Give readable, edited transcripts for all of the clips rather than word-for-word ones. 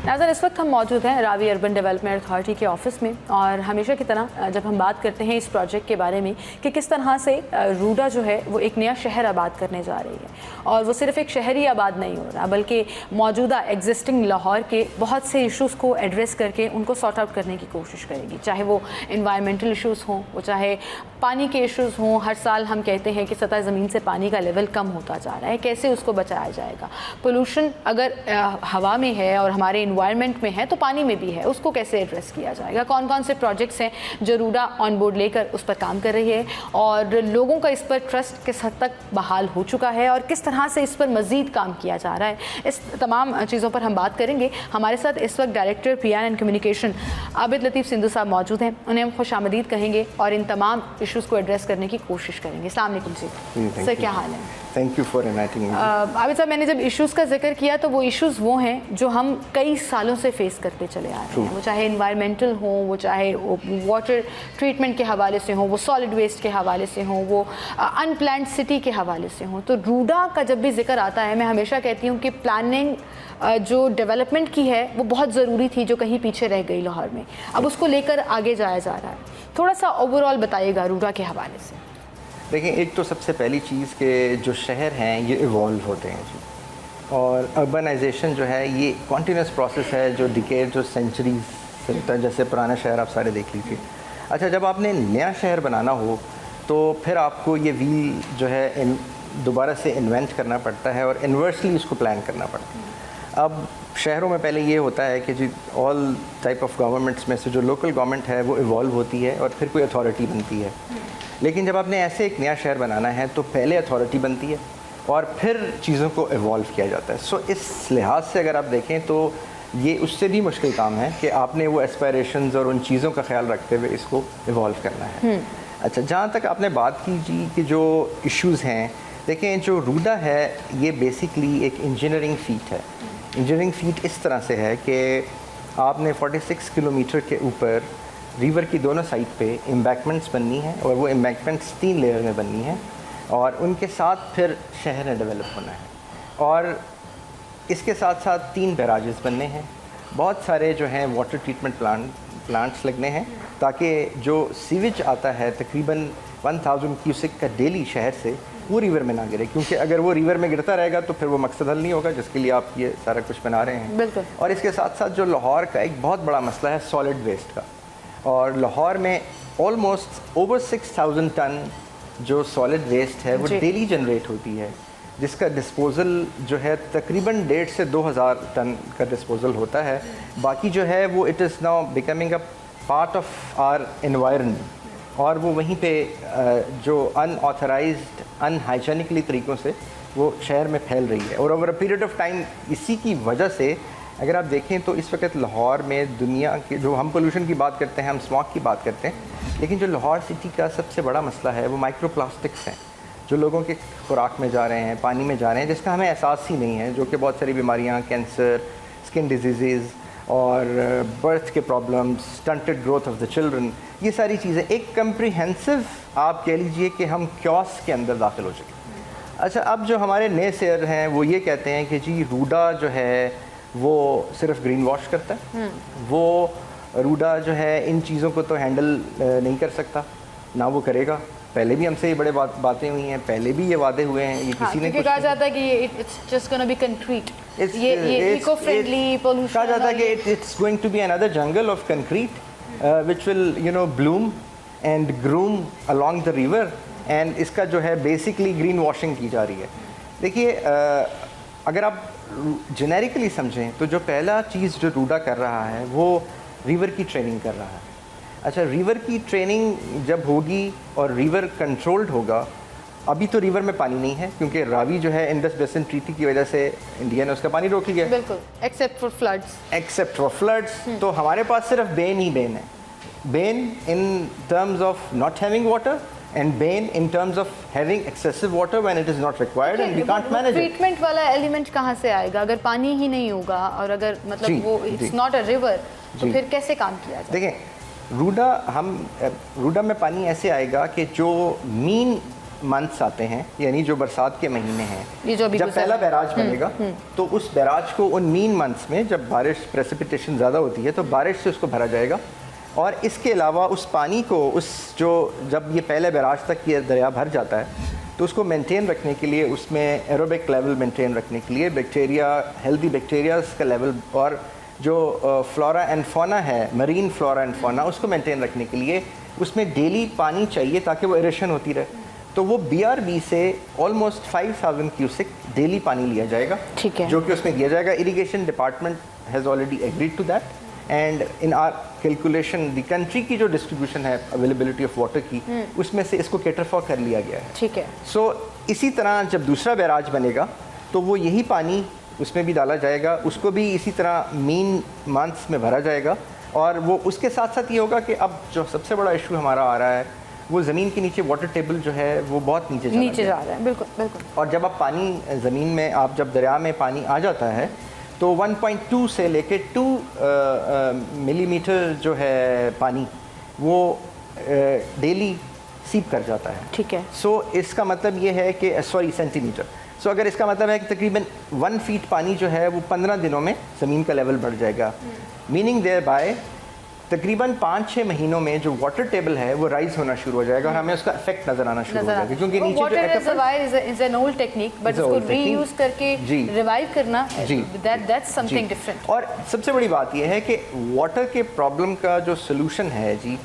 नाज़रीन, इस वक्त हम मौजूद हैं रावी अर्बन डेवलपमेंट अथॉरिटी के ऑफिस में, और हमेशा की तरह जब हम बात करते हैं इस प्रोजेक्ट के बारे में कि किस तरह से रूडा जो है वो एक नया शहर आबाद करने जा रही है, और वो सिर्फ एक शहर ही आबाद नहीं हो रहा बल्कि मौजूदा एग्जिस्टिंग लाहौर के बहुत से इशूज़ को एड्रेस करके उनको सॉर्ट आउट करने की कोशिश करेगी, चाहे वो इन्वायरमेंटल इशूज़ हों, वो चाहे पानी के इशूज़ हों। हर साल हम कहते हैं कि सतह ज़मीन से पानी का लेवल कम होता जा रहा है, कैसे उसको बचाया जाएगा। पोल्यूशन अगर हवा में है और हमारे इन्वायरमेंट में है तो पानी में भी है, उसको कैसे एड्रेस किया जाएगा। कौन कौन से प्रोजेक्ट्स हैं जो रूडा ऑन बोर्ड लेकर उस पर काम कर रही है, और लोगों का इस पर ट्रस्ट किस हद तक बहाल हो चुका है, और किस तरह से इस पर मज़ीद काम किया जा रहा है। इस तमाम चीज़ों पर हम बात करेंगे। हमारे साथ इस वक्त director PR and communication Abid Latif Sindhu साहब मौजूद हैं, उन्हें हम खुश आमदीद कहेंगे और इन तमाम इशूज़ को एड्रेस करने की कोशिश करेंगे। अस्सलाम वालेकुम जी, सर क्या हाल है? Thank you for inviting me. Abid साहब, मैंने जब इश्यूज़ का जिक्र किया तो वो इश्यूज़ वो हैं जो हम कई सालों से फेस करते चले आ रहे हैं, वो चाहे इन्वायरमेंटल हों, वो चाहे वाटर ट्रीटमेंट के हवाले से हों, वो सॉलिड वेस्ट के हवाले से हों, वो अनप्लान्ड सिटी के हवाले से हों। तो रूडा का जब भी जिक्र आता है, मैं हमेशा कहती हूँ कि प्लानिंग जो डेवलपमेंट की है वो बहुत ज़रूरी थी, जो कहीं पीछे रह गई लाहौर में, अब उसको लेकर आगे जाया जा रहा है। थोड़ा सा ओवरऑल बताइएगा रूडा के हवाले से। देखिए, एक तो सबसे पहली चीज़ के जो शहर हैं ये इवॉल्व होते हैं जी, और अर्बनाइजेशन जो है ये कॉन्टीन्यूस प्रोसेस है जो डिकेड, जो सेंचुरीज चलता है। जैसे पुराना शहर आप सारे देख लीजिए। अच्छा, जब आपने नया शहर बनाना हो तो फिर आपको ये व्हील जो है दोबारा से इन्वेंट करना पड़ता है और इन्वर्सली उसको प्लान करना पड़ता है। अब शहरों में पहले ये होता है कि जी ऑल टाइप ऑफ गवर्नमेंट्स में से जो लोकल गवर्नमेंट है वो इवॉल्व होती है और फिर कोई अथॉरिटी बनती है। लेकिन जब आपने ऐसे एक नया शहर बनाना है तो पहले अथॉरिटी बनती है और फिर चीज़ों को इवॉल्व किया जाता है। सो इस लिहाज से अगर आप देखें तो ये उससे भी मुश्किल काम है कि आपने वो एस्पायरेशंस और उन चीज़ों का ख्याल रखते हुए इसको इवॉल्व करना है। अच्छा, जहाँ तक आपने बात की जी कि जो इश्यूज़ हैं, देखें जो रूडा है ये बेसिकली एक इंजीनियरिंग फीट है। इंजीनियरिंग फीट इस तरह से है कि आपने 46 किलोमीटर के ऊपर रिवर की दोनों साइड पे एम्बैंकमेंट्स बननी है, और वो एम्बैंकमेंट्स 3 लेयर में बननी है, और उनके साथ फिर शहर ने डेवलप होना है, और इसके साथ साथ 3 बैराजेस बनने हैं। बहुत सारे जो हैं वाटर ट्रीटमेंट प्लांट्स लगने हैं ताकि जो सीवेज आता है तकरीबन 1000 क्यूसिक का डेली शहर से वो रिवर में ना गिरे, क्योंकि अगर वो रिवर में गिरता रहेगा तो फिर वो मकसद हल नहीं होगा जिसके लिए आप ये सारा कुछ बना रहे हैं। बिल्कुल। और इसके साथ साथ जो लाहौर का एक बहुत बड़ा मसला है सॉलिड वेस्ट का, और लाहौर में ऑलमोस्ट ओवर 6000 टन जो सॉलिड वेस्ट है वो डेली जनरेट होती है, जिसका डिस्पोज़ल जो है तकरीबन 1.5 से 2000 टन का डिस्पोज़ल होता है। बाकी जो है वो it is now becoming a part of our environment, और वो वहीं पे जो अनऑथराइज्ड अनहाइजीनिकली तरीक़ों से वो शहर में फैल रही है। और over a period of time इसी की वजह से अगर आप देखें तो इस वक्त लाहौर में दुनिया के जो हम पोल्यूशन की बात करते हैं, हम स्मॉग की बात करते हैं, लेकिन जो लाहौर सिटी का सबसे बड़ा मसला है वो माइक्रो प्लास्टिक्स हैं जो लोगों के खुराक में जा रहे हैं, पानी में जा रहे हैं, जिसका हमें एहसास ही नहीं है, जो कि बहुत सारी बीमारियाँ, कैंसर, स्किन डिजीज़ और बर्थ के problems, stunted growth of the children, ये सारी चीज़ें एक कम्प्रीहेंसिव आप कह लीजिए कि हम क्योस के अंदर दाखिल हो चुके हैं। अच्छा, अब जो हमारे नए शेयर हैं वो ये कहते हैं कि जी रूडा जो है वो सिर्फ ग्रीन वॉश करता है, वो रूडा जो है इन चीज़ों को तो हैंडल नहीं कर सकता, ना वो करेगा। पहले भी हमसे ये बड़े बातें हुई हैं, पहले भी ये वादे हुए हैं, ये किसी ने कुछ कहा जाता है कि it's just gonna be concrete, ये इको फ्रेंडली पोल्यूशन, कहा जाता है कि it's going to be another jungle of concrete which will you know bloom and groom along the river, and इसका जो है बेसिकली ग्रीन वॉशिंग की जा रही है। देखिए, अगर आप जेनेरिकली समझें तो जो पहला चीज़ जो रूडा कर रहा है वो रिवर की ट्रेनिंग कर रहा है। अच्छा, रिवर की ट्रेनिंग जब होगी और रिवर कंट्रोल्ड होगा, अभी तो रिवर में पानी नहीं है क्योंकि रावी जो है इंडस बेसिन ट्रीटी की वजह से इंडिया ने उसका पानी रोक लिया। बिल्कुल, एक्सेप्ट फॉर फ्लड्स। तो हमारे पास सिर्फ बेन ही बेन है, Ben in terms of not having water and bane in terms of having excessive water when it is not required and we can't manage it. Treatment वाला element कहाँ से आएगा अगर पानी ही नहीं होगा, और अगर मतलब वो इट्स नॉट अ रिवर तो फिर कैसे काम किया जाए? देखें, रूडा में पानी ऐसे आएगा कि जो मीन मंथ्स आते हैं, यानी जो बरसात के महीने हैं, ये जो जब पहला बैराज बनेगा तो उस बैराज को उन मीन मंथ्स में जब बारिश प्रेसिपिटेशन ज़्यादा होती है तो बारिश से उसको भरा जाएगा। और इसके अलावा उस पानी को जब ये पहले बैराज तक ये दरिया भर जाता है तो उसको मेंटेन रखने के लिए, उसमें एरोबिक लेवल मेंटेन रखने के लिए बैक्टीरिया, हेल्दी बैक्टीरियाज का लेवल और जो फ्लोरा एंड फौना है, मरीन फ्लोरा एंड फौना, उसको मेंटेन रखने के लिए उसमें डेली पानी चाहिए ताकि वो एरेशन होती रहे। तो वो BRB से ऑलमोस्ट 5000 क्यूसिक डेली पानी लिया जाएगा, ठीक है, जो कि उसमें दिया जाएगा। Irrigation department has already agreed to that and in our calculation the country की जो डिस्ट्रीब्यूशन है अवेलेबिलिटी ऑफ वाटर की, उसमें से इसको कैटर फॉर कर लिया गया है। ठीक है। सो इसी तरह जब दूसरा बैराज बनेगा तो वो यही पानी उसमें भी डाला जाएगा, उसको भी इसी तरह मीन मंथ्स में भरा जाएगा। और वो उसके साथ साथ ये होगा कि अब जो सबसे बड़ा इशू हमारा आ रहा है वो ज़मीन के नीचे वाटर टेबल जो है वो बहुत नीचे जा रहा है। बिल्कुल बिल्कुल। और जब आप पानी ज़मीन में, आप जब दरिया में पानी आ जाता है तो 1.2 से लेके 2 मिलीमीटर जो है पानी वो डेली सीप कर जाता है। ठीक है। सो इसका मतलब ये है कि सेंटीमीटर। सो अगर इसका मतलब है कि तकरीबन 1 फीट पानी जो है वो 15 दिनों में ज़मीन का लेवल बढ़ जाएगा, मीनिंग देयर बाय तकरीबन 5-6 महीनों में जो वाटर टेबल है वो राइज होना शुरू हो जाएगा और हमें उसका इफेक्ट नजर आना शुरू हो जाएगा, क्योंकि नीचे जो water is an old technique but उसको रीयूज करके रिवाइव करना, दैट्स समथिंग डिफरेंट। और सबसे बड़ी बात ये है कि वाटर के प्रॉब्लम का जो सोल्यूशन है जी,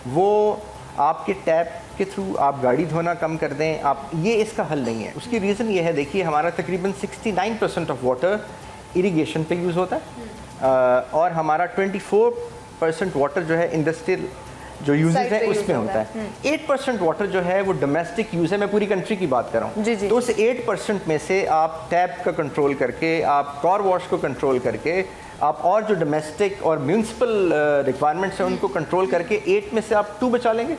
वो आपके टैप के थ्रू आप गाड़ी धोना कम कर दें, आप, ये इसका हल नहीं है। उसकी रीज़न ये है, देखिए हमारा तकरीबन 69% ऑफ वाटर इरिगेशन पे यूज़ होता है और हमारा 24% वाटर जो है इंडस्ट्रियल जो यूजेस है उसमें होता है। 8% वाटर जो है वो डोमेस्टिक यूज़ है, मैं पूरी कंट्री की बात कर रहा हूँ। तो उस 8% में से आप टैप का कंट्रोल करके, आप कार वॉश को कंट्रोल करके, आप और जो डोमेस्टिक और म्यूनसिपल रिक्वायरमेंट्स हैं उनको कंट्रोल करके 8 में से आप 2 बचा लेंगे,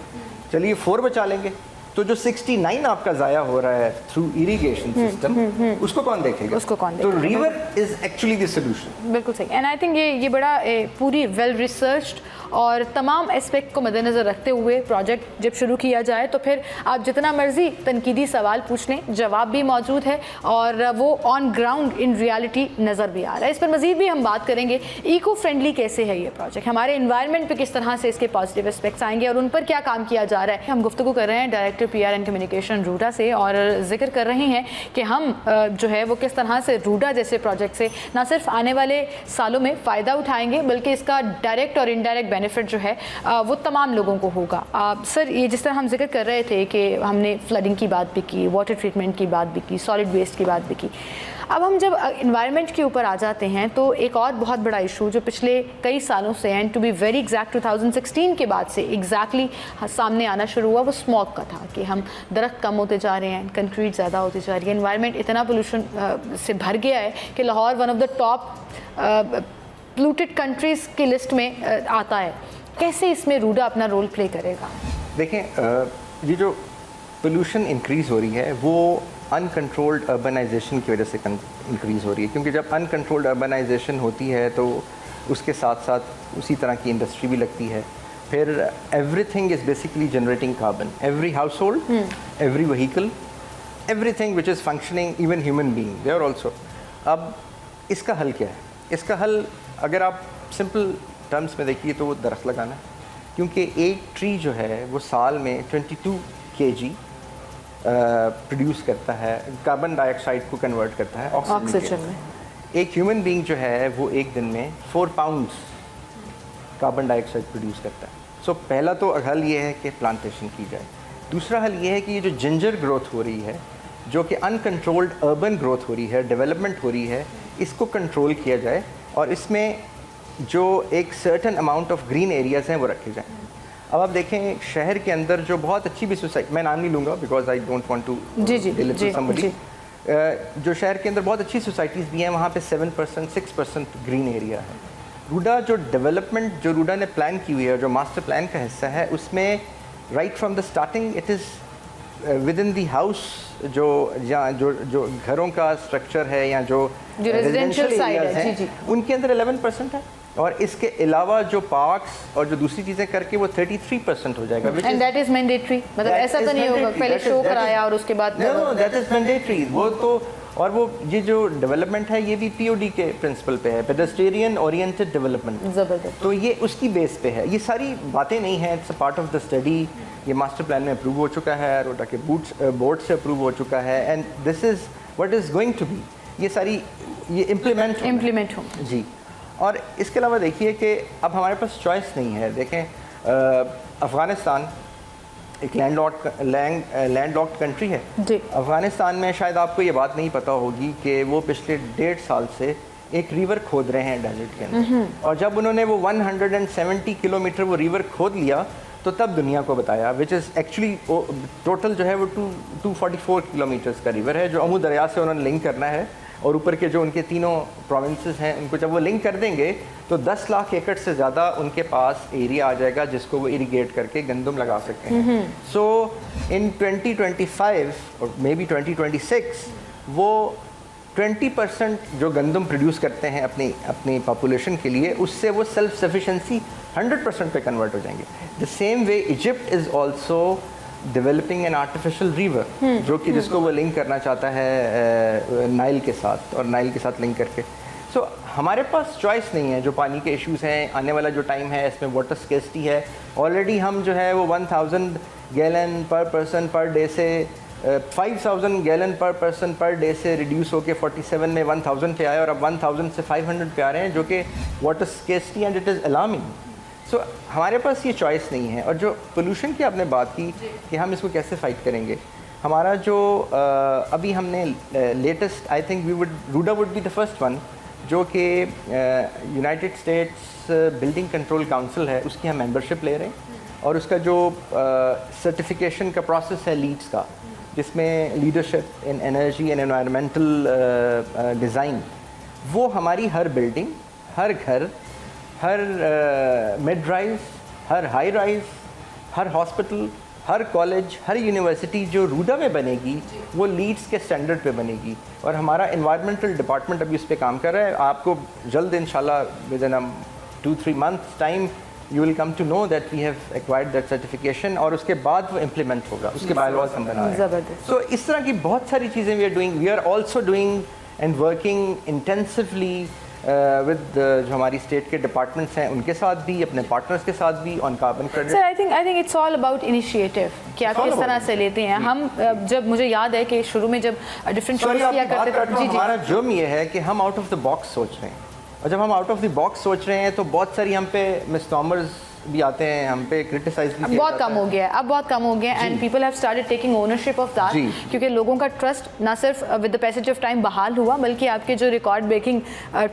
चलिए 4 बचा लेंगे। तो जो 69 आपका ज़ाया हो रहा है थ्रू इरिगेशन सिस्टम, उसको कौन देखेगा? उसको कौन देखेगा? तो river is actually the solution. बिल्कुल सही। एंड आई थिंक ये बड़ा पूरी वेल रिसर्च्ड और तमाम एस्पेक्ट को मद्देनज़र रखते हुए प्रोजेक्ट जब शुरू किया जाए तो फिर आप जितना मर्जी तनकीदी सवाल पूछ लें, जवाब भी मौजूद है और वो ऑन ग्राउंड इन रियलिटी नज़र भी आ रहा है। इस पर मज़ीद भी हम बात करेंगे, इको फ्रेंडली कैसे है ये प्रोजेक्ट, हमारे इन्वायरमेंट पे किस तरह से इसके पॉजिटिव एस्पेक्ट्स आएंगे और उन पर क्या काम किया जा रहा है। हम गुफ्तगू कर रहे हैं director PR and communication RUDA से और जिक्र कर रहे हैं कि हम जो है वो किस तरह से रूडा जैसे प्रोजेक्ट से ना सिर्फ आने वाले सालों में फ़ायदा उठाएंगे बल्कि इसका डायरेक्ट और इनडायरेक्ट बेनिफिट जो है वो तमाम लोगों को होगा। सर, ये जिस तरह हम जिक्र कर रहे थे कि हमने फ्लडिंग की बात भी की, वाटर ट्रीटमेंट की बात भी की, सॉलिड वेस्ट की बात भी की, अब हम जब इन्वायरमेंट के ऊपर आ जाते हैं तो एक और बहुत बड़ा इशू जो पिछले कई सालों से and to be very exact 2016 के बाद से एग्जैक्टली सामने आना शुरू हुआ, वो स्मॉग का था कि हम दरख्त कम होते जा रहे हैं, कंक्रीट ज़्यादा होती जा रही है, इन्वायरमेंट इतना पोल्यूशन से भर गया है कि Lahore one of the top polluted countries की लिस्ट में आता है। कैसे इसमें रूडा अपना रोल प्ले करेगा? देखें, ये जो पोल्यूशन इंक्रीज़ हो रही है वो अनकंट्रोल्ड अर्बनाइजेशन की वजह से इंक्रीज़ हो रही है, क्योंकि जब अनकंट्रोल्ड अर्बनाइजेशन होती है तो उसके साथ साथ उसी तरह की इंडस्ट्री भी लगती है, फिर everything is basically generating carbon, every household, every vehicle, everything which is functioning, even human being they are also. अब इसका हल क्या है? इसका हल अगर आप सिंपल टर्म्स में देखिए तो वो दरख्त लगाना है, क्योंकि एक ट्री जो है वो साल में 22 kg प्रोड्यूस करता है, कार्बन डाइऑक्साइड को कन्वर्ट करता है ऑक्सीजन में। एक ह्यूमन बीइंग जो है वो एक दिन में 4 पाउंड्स कार्बन डाइऑक्साइड प्रोड्यूस करता है। सो पहला तो हल ये है कि प्लांटेशन की जाए। दूसरा हल ये है कि ये जो जिंजर ग्रोथ हो रही है, जो कि अनकंट्रोल्ड अर्बन ग्रोथ हो रही है, डेवलपमेंट हो रही है, इसको कंट्रोल किया जाए और इसमें जो एक certain amount of green areas हैं वो रखे जाएँ। अब आप देखें शहर के अंदर जो बहुत अच्छी भी सोसाइटी, मैं नाम नहीं लूँगा because I don't want to delete somebody, जो शहर के अंदर बहुत अच्छी सोसाइटीज़ भी हैं वहाँ पे 7% 6% ग्रीन एरिया है। रूडा जो डेवलपमेंट जो रूडा ने प्लान की हुई है, जो मास्टर प्लान का हिस्सा है, उसमें right from the starting it is with in the house जो घरों का स्ट्रक्चर है या जो रेजिडेंशियल एरियाज हैं उनके अंदर 11% है। اور اس کے علاوہ جو پارکس اور جو دوسری چیزیں کر کے وہ 33% ہو جائے گا. اینڈ دیٹ از مینڈیٹری, مطلب ایسا تو نہیں ہوگا پہلے شو کرایا اور اس کے بعد دیٹ از مینڈیٹری. وہ تو اور وہ یہ جو ڈیولپمنٹ ہے یہ بھی پی او ڈی کے پرنسپل پہ ہے, پیڈسٹرین اورینٹڈ ڈیولپمنٹ. زبردست. تو یہ اس کی بیس پہ ہے. یہ ساری باتیں نہیں ہیں, it's a part of the study. یہ ماسٹر پلان میں اپروو ہو چکا ہے, روڈا کے بورڈ سے اپروو ہو چکا ہے, and this is what is going to be. یہ ساری یہ امپلیمنٹ ہوں جی. اور اس کے علاوہ دیکھیے کہ اب ہمارے پاس چوائس نہیں ہے. دیکھیں افغانستان ایک لینڈ لاکڈ کنٹری ہے. افغانستان میں شاید آپ کو یہ بات نہیں پتہ ہوگی کہ وہ پچھلے 1.5 سال سے ایک ریور کھود رہے ہیں ڈیزرٹ کے اندر, اور جب انہوں نے وہ 170 کلومیٹر وہ ریور کھود لیا تو تب دنیا کو بتایا, وچ از ایکچولی ٹوٹل جو ہے وہ 244 کلومیٹرز کا ریور ہے جو امو دریا سے انہوں نے لنک کرنا ہے, اور اوپر کے جو ان کے تینوں پروونسز ہیں ان کو جب وہ لنک کر دیں گے تو 10 لاکھ ایکڑ سے زیادہ ان کے پاس ایریا آ جائے گا جس کو وہ اریگیٹ کر کے گندم لگا سکتے ہیں. سو ان 2025 اور مے بی 2026 وہ 20% جو گندم پروڈیوس کرتے ہیں اپنی پاپولیشن کے لیے, اس سے وہ سیلف سفیشنسی 100% پہ کنورٹ ہو جائیں گے. The same way Egypt is also developing an artificial river جو کہ جس کو وہ لنک کرنا چاہتا ہے نائل کے ساتھ, اور نائل کے ساتھ لنک کر کے. سو ہمارے پاس چوائس نہیں ہے. جو پانی کے ایشوز ہیں, آنے والا جو ٹائم ہے اس میں واٹر اسکیسٹی ہے. آلریڈی ہم جو ہے وہ 1000 گیلن پر پرسن پر ڈے سے 5000 گیلن پر پرسن پر ڈے سے ریڈیوس ہو کے 47 میں 1000 پہ آئے, اور اب 1000 سے 500 پہ آ رہے ہیں, جو کہ water scarcity and it is alarming. So ہمارے پاس یہ چوائس نہیں ہے. اور جو پولوشن کی آپ نے بات کی کہ ہم اس کو کیسے فائٹ کریں گے, ہمارا جو ابھی ہم نے latest I think RUDA would be the first one جو کہ United States building control council ہے, اس کی ہم ممبرشپ لے رہے ہیں, اور اس کا جو سرٹیفیکیشن کا پروسیس ہے لیڈس کا, جس میں leadership in energy and environmental design, وہ ہماری ہر بلڈنگ, ہر گھر, ہر مڈ رائز, ہر ہائی رائز, ہر ہاسپٹل, ہر کالج, ہر یونیورسٹی جو روڈا میں بنے گی وہ لیڈس کے اسٹینڈرڈ پہ بنے گی. اور ہمارا انوائرمنٹل ڈپارٹمنٹ ابھی اس پہ کام کر رہا ہے. آپ کو جلد انشاءاللہ with in 2-3 months time you will come to know that we have acquired that certification, اور اس کے بعد وہ implement ہوگا, اس کے bylaws ہم بنا رہے ہیں. So اس طرح کی بہت ساری چیزیں we are also doing and working intensively with جو ہماری اسٹیٹ کے ڈپارٹمنٹس ہیں ان کے ساتھ بھی, اپنے پارٹنرس کے ساتھ بھی on carbon credit. Sir, I think it's all about initiative کہ آپ کس طرح سے لیتے ہیں. ہم جب مجھے یاد ہے کہ شروع میں جب ڈفرینٹ شوز کیا کرتے تھے, ہمارا جرم یہ ہے کہ ہم آؤٹ آف دا باکس سوچ رہے ہیں, اور جب ہم آؤٹ آف دی باکس سوچ رہے ہیں تو بہت ساری ہم پہ مسنامرز بھی آتے ہیں, ہم پہ کرٹیسائز بھی بہت کم ہو گیا ہے, اب بہت کم ہو گیا ہے, and people have started taking ownership of that, کیونکہ لوگوں کا ٹرسٹ نہ صرف with the passage of time بحال ہوا, بلکہ آپ کے جو ریکارڈ بریکنگ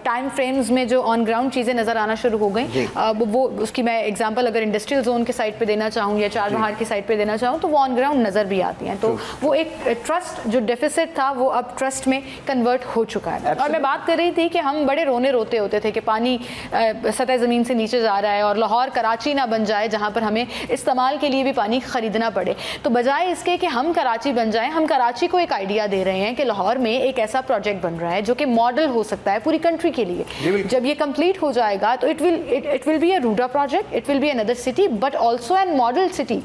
ٹائم فریمز میں جو آن گراؤنڈ چیزیں نظر آنا شروع ہو گئیں, وہ اس کی میں ایگزامپل اگر انڈسٹریل زون کے سائٹ پہ دینا چاہوں یا چار بہار کی سائٹ پہ دینا چاہوں تو وہ آن گراؤنڈ نظر بھی آتی ہیں. تو وہ ایک ٹرسٹ جو ڈیفیسٹ تھا وہ اب ٹرسٹ میں کنورٹ ہو چکا ہے. اور میں بات کر رہی تھی کہ ہم بڑے رونے روتے ہوتے تھے کہ پانی سطح زمین سے نیچے جا رہا ہے اور لاہور کراچی نہ بن جائے جہاں پر ہمیں استعمال کے لیے بھی پانی خریدنا پڑے. تو بجائے اس کے کہ ہم کراچی بن جائیں, ہم کراچی کو ایک آئیڈیا دے رہے ہیں کہ لاہور میں ایک ایسا پروجیکٹ بن رہا ہے جو کہ ماڈل ہو سکتا ہے پوری کنٹری کے لیے. جب یہ کمپلیٹ ہو جائے گا تو it will be a Ruda project, it will be another city, but also a model city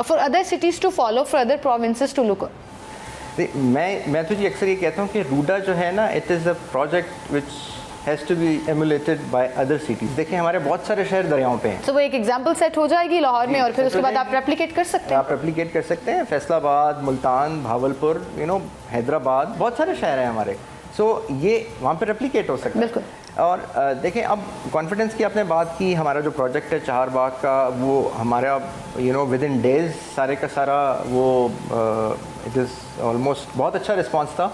for other cities to follow, for other provinces to look. میں تو جی اکثر یہ کہتا ہوں کہ روڈا جو ہے نا, it is a project which has to be emulated by other cities. دیکھیں ہمارے بہت سارے شہر دریاؤں پہ ہیں, تو وہ ایک ایگزامپل سیٹ ہو جائے گی لاہور میں, اور پھر اس کے بعد آپ ریپلیکیٹ کر سکتے ہیں. آپ ریپلیکیٹ کر سکتے ہیں. فیصل آباد, ملتان, بھاولپور, حیدرآباد, بہت سارے شہر ہیں ہمارے. سو یہ وہاں پہ ریپلیکیٹ ہو سکتا ہے. بالکل. اور دیکھیں اب کانفیڈنس کی آپ نے بات کی, ہمارا جو پروجیکٹ ہے چہار باغ کا, وہ ہمارا ود ان ڈیز سارے کا سارا وہ اٹ از آلموسٹ بہت اچھا رسپانس تھا,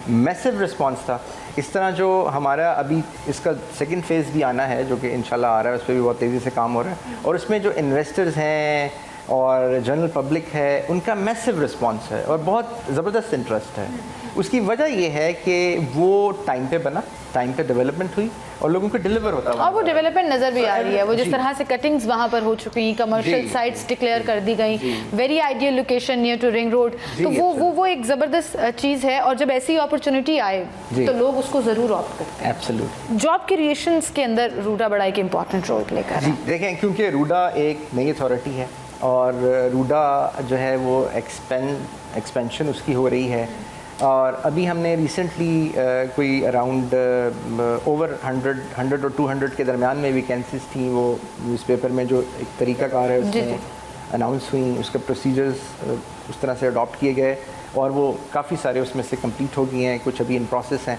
میسو رسپانس تھا. اس طرح جو ہمارا ابھی اس کا سیکنڈ فیز بھی آنا ہے جو کہ انشاءاللہ آ رہا ہے, اس پہ بھی بہت تیزی سے کام ہو رہا ہے. اور اس میں جو انویسٹرز ہیں, اور جنرل پبلک ہے, ان کا میسو رسپانس ہے اور بہت زبردست انٹرسٹ ہے. اس کی وجہ یہ ہے کہ وہ ٹائم پہ بنا, ٹائم پہ ڈیولپمنٹ ہوئی اور لوگوں کو ڈیلیور ہوتا ہے, اور وہ ڈیولپمنٹ نظر بھی آ رہی ہے. وہ جس طرح سے کٹنگز وہاں پر ہو چکی ہیں, کمرشل سائٹس ڈکلیئر کر دی گئی, very ideal location near to ring road, تو وہ ایک زبردست چیز ہے. اور جب ایسی اپرچونٹی آئے تو لوگ اس کو ضرور آپٹ کرتے ہیں. ایبسلیوٹلی. جاب کریشنز کے اندر روڈا بڑا ایک امپورٹنٹ رول پلے کر رہا ہے. دیکھیں, کیونکہ روڈا ایک نئی اتھارٹی ہے اور روڈا جو ہے وہ ایکسپینشن اس کی ہو رہی ہے. اور ابھی ہم نے ریسنٹلی کوئی اراؤنڈ اوور 100 اور 200 کے درمیان میں ویکینسیز تھیں, وہ نیوز پیپر میں جو ایک طریقہ کار ہے اس میں اناؤنس ہوئیں, اس کے پروسیجرز اس طرح سے اڈاپٹ کیے گئے اور وہ کافی سارے اس میں سے کمپلیٹ ہو گئے ہیں, کچھ ابھی ان پروسیس ہیں.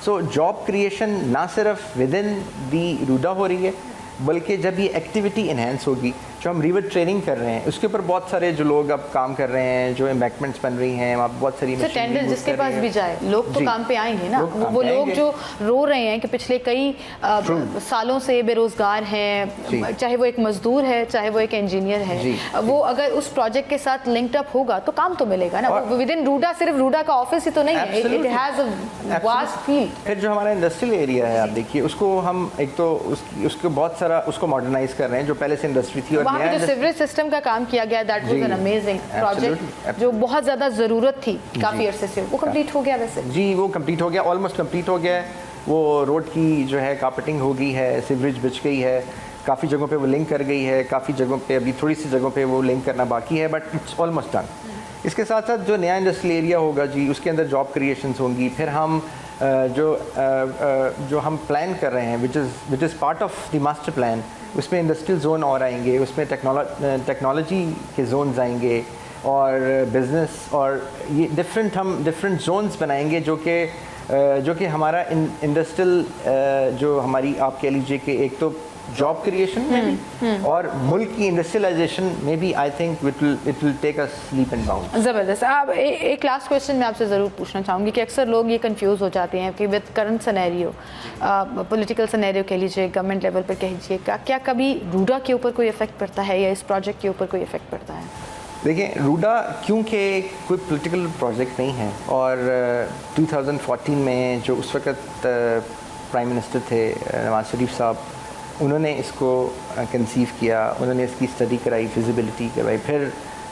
سو جاب کریشن نہ صرف ود ان دی روڈا ہو رہی ہے, بلکہ جب یہ ایکٹیویٹی انہینس ہوگی, جو ہم ریور ٹریننگ کر رہے ہیں اس کے اوپر بہت سارے جو لوگ اب کام کر رہے ہیں, جو امبیکمنٹس بن رہی ہیں, وہاں بہت ساری ٹینڈر جس کے پاس بھی جائے لوگ تو کام پہ آئیں گے نا. وہ لوگ جو رو رہے ہیں کہ پچھلے کئی سالوں سے بے روزگار ہیں, چاہے وہ ایک مزدور ہے چاہے وہ ایک انجینئر ہے, وہ اگر اس پروجیکٹ کے ساتھ لنکڈ اپ ہوگا تو کام تو ملے گا نا. ود ان روڈا صرف روڈا کا آفس ہی تو نہیں ہے, it has a vast field. پھر جو ہمارا انڈسٹریل ایریا ہے, آپ دیکھیے اس کو ہم ایک تو اس کو بہت سارا اس کو ماڈرنائز کر رہے ہیں, جو پہلے سے انڈسٹری تھی. اور وہاں جو سیوریج سسٹم کا کام کیا گیا, that was an amazing project, جو بہت زیادہ ضرورت تھی کافی عرصے سے, وہ کمپلیٹ ہو گیا. ویسے جی وہ کمپلیٹ ہو گیا, آلموسٹ کمپلیٹ ہو گیا ہے. وہ روڈ کی جو ہے کارپیٹنگ ہو گئی ہے, سیوریج بچ گئی ہے, کافی جگہوں پہ وہ لنک کر گئی ہے, کافی جگہوں پہ ابھی تھوڑی سی جگہوں پہ وہ لنک کرنا باقی ہے, بٹ اٹس آلموسٹ ڈن. اس کے ساتھ ساتھ جو نیا انڈسٹریل ایریا ہوگا جی, اس کے اندر جاب کریشنز ہوں گی. پھر ہم جو ہم پلان کر رہے ہیں which is part of the master plan, اس میں انڈسٹریل زون اور آئیں گے, اس میں ٹیکنالوجی کے زونز آئیں گے اور بزنس, اور یہ ڈفرینٹ زونز بنائیں گے جو کہ ہمارا انڈسٹریل جو ہماری آپ کہہ لیجیے کہ ایک تو جاب کریشن میں بھی اور ملک کی انڈسٹریلائزیشن میں بھی I think it will take its leap and bound. زبردست. آپ ایک لاسٹ کویشچن میں آپ سے ضرور پوچھنا چاہوں گی کہ اکثر لوگ یہ کنفیوز ہو جاتے ہیں کہ with current scenario, political scenario کہہ لیجیے, گورنمنٹ لیول پر کہہ لیجیے, کیا کبھی روڈا کے اوپر کوئی افیکٹ پڑتا ہے یا اس پروجیکٹ کے اوپر کوئی افیکٹ پڑتا ہے؟ دیکھیں, روڈا کیونکہ کوئی پولیٹیکل پروجیکٹ نہیں ہے, اور 2014 میں جو اس وقت پرائم منسٹر تھے نواز شریف صاحب, انہوں نے اس کو کنسیو کیا, انہوں نے اس کی اسٹڈی کرائی, فیزیبلٹی کروائی. پھر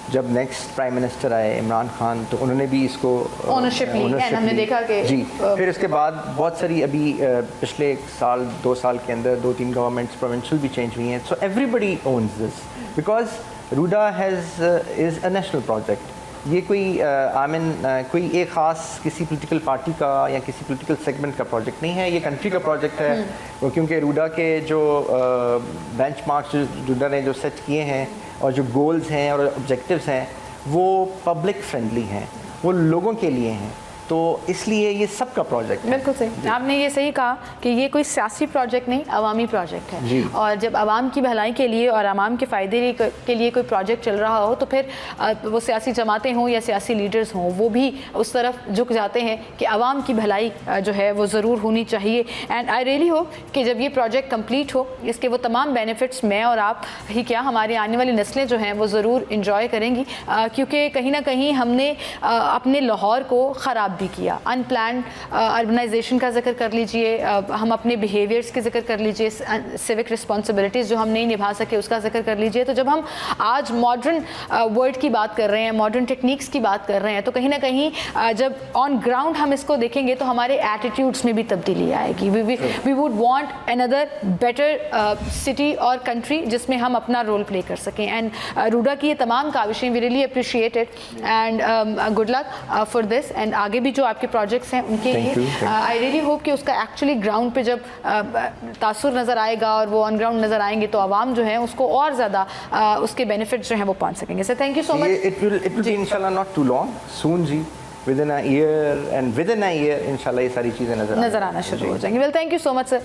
جب نیکسٹ پرائم منسٹر آئے عمران خان, تو انہوں نے بھی اس کو اونرشپ لی, ہم نے دیکھا کہ جی. پھر اس کے بعد بہت ساری ابھی پچھلے سال 2 سال کے اندر 2-3 گورنمنٹس پروونشل بھی چینج ہوئی ہیں. So everybody owns this because RUDA is a national project. یہ کوئی ایک خاص کسی پولیٹیکل پارٹی کا یا کسی پولیٹیکل سیگمنٹ کا پروجیکٹ نہیں ہے, یہ کنٹری کا پروجیکٹ ہے. کیونکہ روڈا کے جو بینچ مارکس روڈا نے جو سیٹ کیے ہیں اور جو گولز ہیں اور آبجیکٹیوز ہیں, وہ پبلک فرینڈلی ہیں, وہ لوگوں کے لیے ہیں, تو اس لیے یہ سب کا پروجیکٹ ہے. بالکل صحیح, آپ نے یہ صحیح کہا کہ یہ کوئی سیاسی پروجیکٹ نہیں, عوامی پروجیکٹ ہے. اور جب عوام کی بھلائی کے لیے اور عوام کے فائدے کے لیے کوئی پروجیکٹ چل رہا ہو, تو پھر وہ سیاسی جماعتیں ہوں یا سیاسی لیڈرز ہوں, وہ بھی اس طرف جھک جاتے ہیں کہ عوام کی بھلائی جو ہے وہ ضرور ہونی چاہیے. اینڈ آئی ریئلی ہوپ کہ جب یہ پروجیکٹ کمپلیٹ ہو, اس کے وہ تمام بینیفٹس میں اور آپ ہی کیا ہماری آنے والی نسلیں جو ہیں وہ ضرور انجوائے کریں گی, کیونکہ کہیں نہ کہیں ہم نے اپنے لاہور کو خراب بھی کیا. ان پلانڈ اربنائزیشن کا ذکر کر لیجئے, ہم اپنے بیہیویئرس کے ذکر کر لیجئے, سیوک رسپانسبلٹیز جو ہم نہیں نبھا سکے اس کا ذکر کر لیجئے. تو جب ہم آج ماڈرن ورلڈ کی بات کر رہے ہیں, ماڈرن ٹیکنیکس کی بات کر رہے ہیں, تو کہیں نہ کہیں جب آن گراؤنڈ ہم اس کو دیکھیں گے تو ہمارے ایٹیٹیوڈس میں بھی تبدیلی آئے گی. وی ووڈ وانٹ اندر بیٹر سٹی اور کنٹری جس میں ہم اپنا رول پلے کر سکیں. اینڈ روڈا کی یہ تمام کاوشیں we really appreciate it, and good luck for this. And آگے بھی جو آپ کے پروجیکٹس ہیں ان کے لیے آئی ریئلی ہوپ کہ اس کا ایکچولی گراؤنڈ پہ جب تاثر نظر آئے گا اور وہ آن گراؤنڈ نظر آئیں گے, تو عوام جو ہے اس کو اور زیادہ اس کے بینیفٹس جو ہیں وہ پہنچ سکیں گے. Sir thank you so much. It will be inshallah not too long, soon جی, within a year, and within a year inshallah یہ ساری چیزیں نظر آنا شروع ہو جائیں گی. Well thank you so much sir.